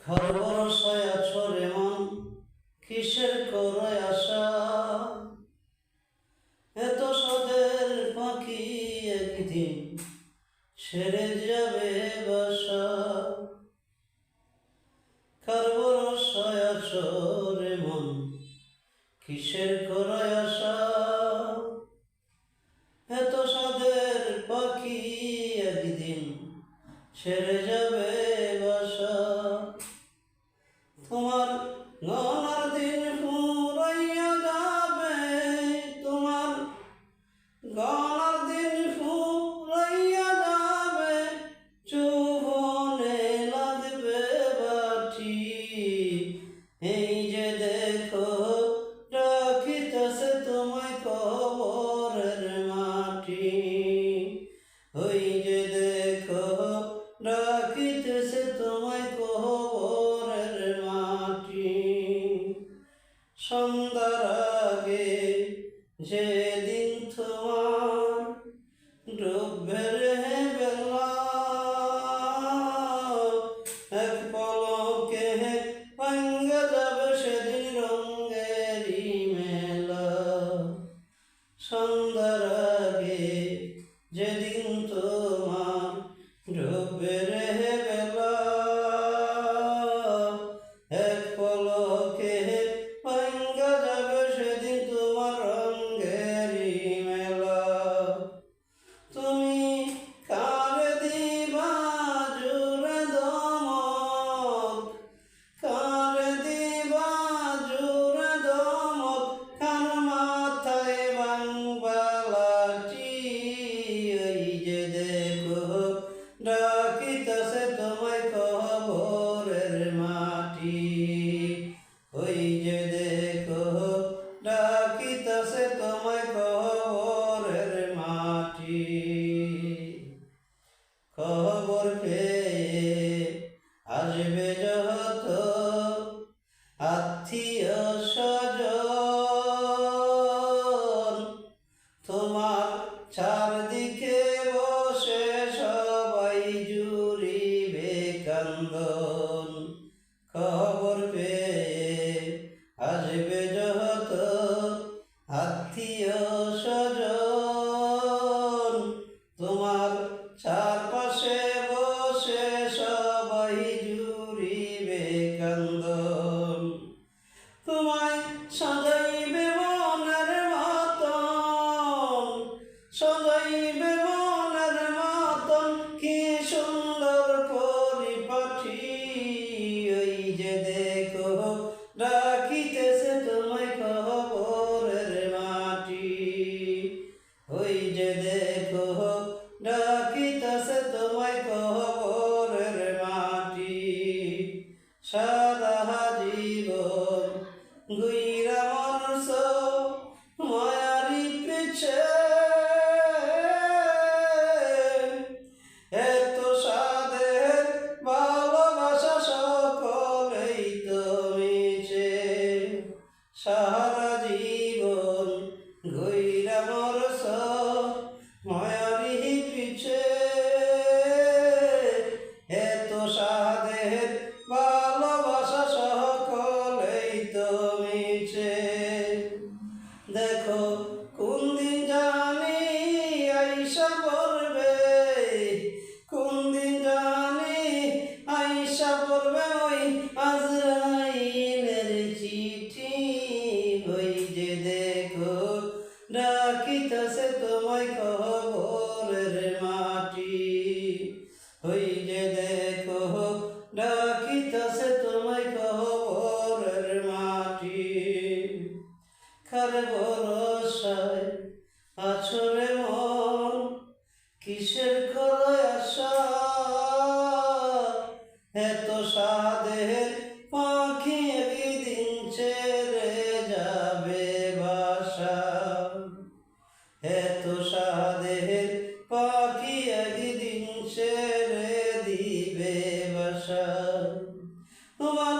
ঘর ভরসায় আছো রে মন, কিসের করে আশা? এত সাদের পাখি একদিন ছেড়ে যাবে বাসা। ঘর ভরসায় আছো রে মন, কিসের করে আশা? এত সাদের পাখি একদিন ছেড়ে যাবে বাসা। তোমার গলার দিন ফুরাইয়া যাবে, তোমার গলার দিন ফুরাইয়া যাবে, চুবনে লাগবে বাটি। এই যে দেখো রাখিতেছে তোমায় কবরের মাটি। ওই যে দেখো রাখিতেছে তোমায় কবরের মাটি। সন্ধ্যার আগে যেদিন তোমার ডুববে রে বেলা, এক পলকে ভাঙ্গা যাবে সেদিন রঙেরই মেলা। সন্ধ্যার আগে যেদিন তোমার ডুববে রে বেলা, এক পলকে ভাঙ্গা যাবে সেদিন তোমার রঙেরই মেলা। তুমি কারে দিবা জুড়ে দমক, কারে দিবা জুড়ে দমক, কার মাথায় ভাঙবা লাঠি। ওই যে দেখো ডাকিতেছে তোমায় কবরের মাটি। ওই যে দেখো ডাকিতেছে তোমায় কবরের মাটি। খবর পেয়ে আসবে যত আত্মীয় স্বজন, তোমার চারদিকে বসে সবাই জুড়িবে কান্দন। খবর পেয়ে আসবে যত আত্মীয় স্বজন, তোমার চারপাশে বসে সবাই জুড়িবে কান্দন। তোমায় সাজাইবে মনের মতন, সাজাইবে মনের মতন, কি সুন্দর পরিপাটি। ওই যে দেখো ডাকিতেছে তোমায় কবরের মাটি। ওই যে দেখো ডাকিতেছে তোমায় কবরের মাটি। সারা জীবন গুইরা মরছ মায়ারি পিছে, এত সাদের ভালোবাসা সকলেই তো মিছে। সারা জীবন গুইরা মরছ মায়ারি পিছে, এত সাদের ভালোবাসা সকলেই তো মিছে। দেখো কোন দিন জানি আইসা পড়বে, কোন দিন জানি আইসা পড়বে ওই আজরাইলের চিঠি। ওই যে দেখো ডাকিতেছে তোমায় কবরের মাটি। ওই যে দেখো ডাকিতেছে তোমায় কবরের মাটি। কার ভরসায় আছো রে মন, কিসের করে আশা? এত সাদের পাখি একদিন ছেড়ে যাবে বাসা। এত সাদের পাখি একদিন ছেড়ে দিবে বাসা। তোমার